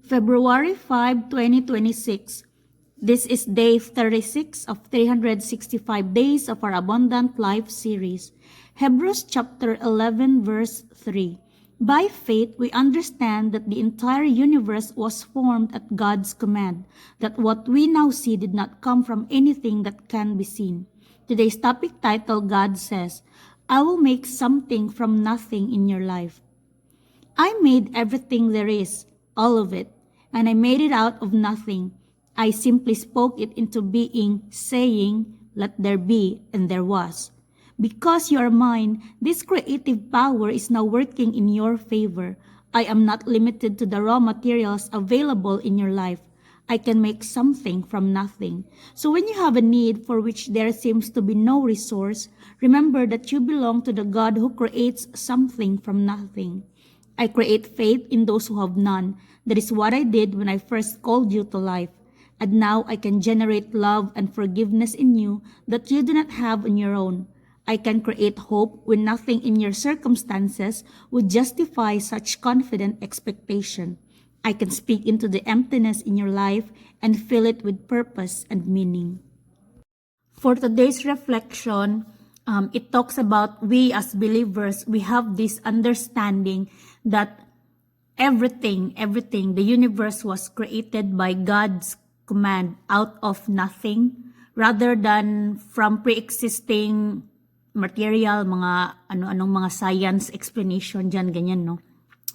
February 5, 2026. This is day 36 of 365 days of our Abundant Life series. Hebrews chapter 11 verse 3. By faith, we understand that the entire universe was formed at God's command, that what we now see did not come from anything that can be seen. Today's topic title, God says, I will make something from nothing in your life. I made everything there is, all of it, and I made it out of nothing. I simply spoke it into being, saying, let there be, and there was. Because you are mine, this creative power is now working in your favor. I am not limited to the raw materials available in your life. I can make something from nothing. So when you have a need for which there seems to be no resource, remember that you belong to the God who creates something from nothing. I create faith in those who have none. That is what I did when I first called you to life. And now I can generate love and forgiveness in you that you do not have on your own. I can create hope when nothing in your circumstances would justify such confident expectation. I can speak into the emptiness in your life and fill it with purpose and meaning. For today's reflection, it talks about we as believers, we have this understanding that everything, the universe was created by God's command out of nothing rather than from pre-existing material, mga ano-anong mga science explanation dyan, ganyan, no?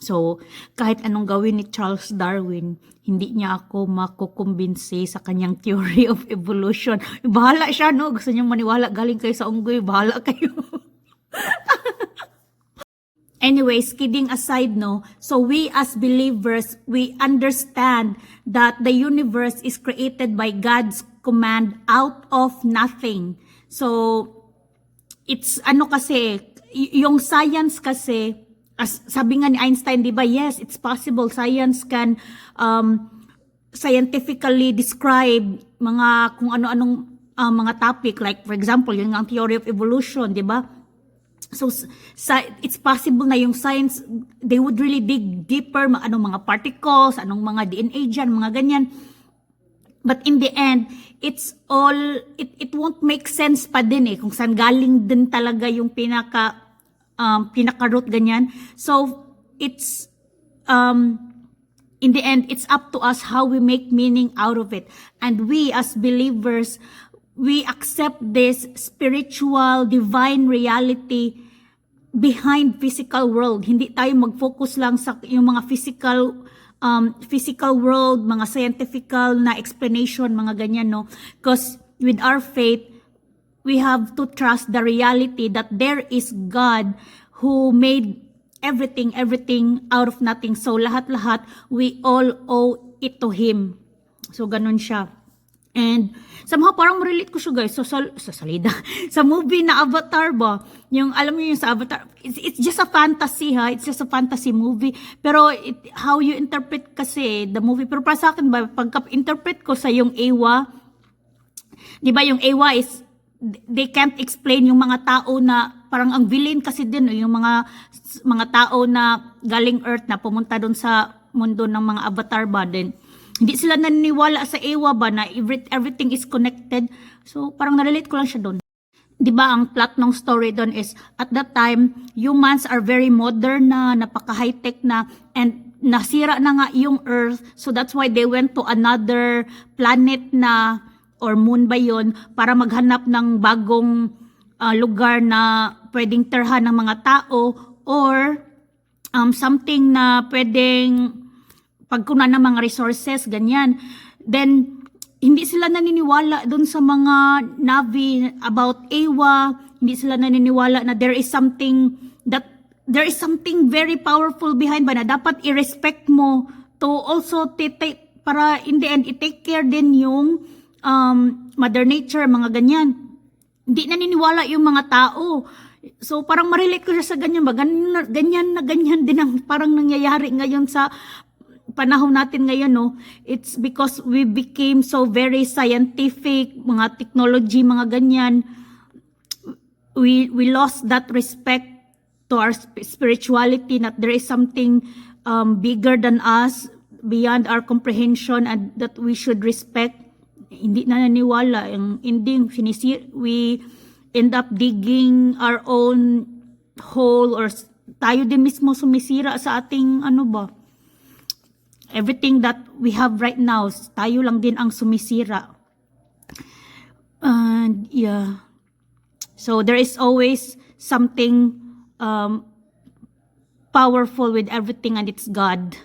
So, kahit anong gawin ni Charles Darwin, hindi niya ako makukumbinsi sa kanyang theory of evolution. Bahala siya, no? Gusto niya maniwala, galing kayo sa unggoy, bahala kayo. Anyways, kidding aside, no? So we as believers, we understand that the universe is created by God's command out of nothing. So, it's ano kasi, yung science kasi, as sabi nga ni Einstein, di ba? Yes, it's possible. Science can scientifically describe mga kung ano-anong mga topic. Like, for example, yun nga ang theory of evolution, di ba? So, it's possible na yung science, they would really dig deeper, anong mga particles, anong mga DNA dyan, mga ganyan. But in the end, it's all, it won't make sense pa din kung saan galing din talaga yung pinaka-root ganyan. So, it's, in the end, it's up to us how we make meaning out of it. And we as believers, we accept this spiritual, divine reality behind physical world. Hindi tayo mag-focus lang sa yung mga physical world, mga scientifical na explanation, mga ganyan, no? Because with our faith, we have to trust the reality that there is God who made everything out of nothing. So lahat-lahat, we all owe it to Him. So ganun siya. And somehow parang relate ko siya, guys. So sa salida, sa movie na Avatar ba, yung alam niyo yung sa Avatar, it's just a fantasy, ha, it's just a fantasy movie, pero how you interpret kasi the movie, pero para sa akin ba, pagka-interpret ko sa yung Ewa, di ba yung Ewa is, they can't explain yung mga tao na, parang ang villain kasi din, yung mga tao na galing Earth na pumunta doon sa mundo ng mga Avatar ba din. Hindi sila naniniwala sa Ewa ba na everything is connected. So, parang narelate ko lang siya doon. Diba, ang plot ng story doon is, at that time, humans are very modern na, napaka-high-tech na, and nasira na nga yung Earth. So, that's why they went to another planet na, or moon ba yun, para maghanap ng bagong lugar na pwedeng tirhan ng mga tao, or something na pwedeng pagkunan ng mga resources, ganyan. Then, hindi sila naniniwala dun sa mga Navi about Ewa. Hindi sila naniniwala na there is something very powerful behind ba na dapat i-respect mo to also para in the end, i-take care din yung Mother Nature, mga ganyan. Hindi naniniwala yung mga tao. So, parang marelate ko siya sa ganyan ba? Ganyan din ang parang nangyayari ngayon sa panahon natin ngayon, no? It's because we became so very scientific, mga technology, mga ganyan. We lost that respect to our spirituality, that there is something bigger than us, beyond our comprehension and that we should respect, hindi na naniwala. Yung ending, we end up digging our own hole, or tayo din mismo sumisira sa ating everything that we have right now, tayo lang din ang sumisira. And yeah, so there is always something powerful with everything, and it's God.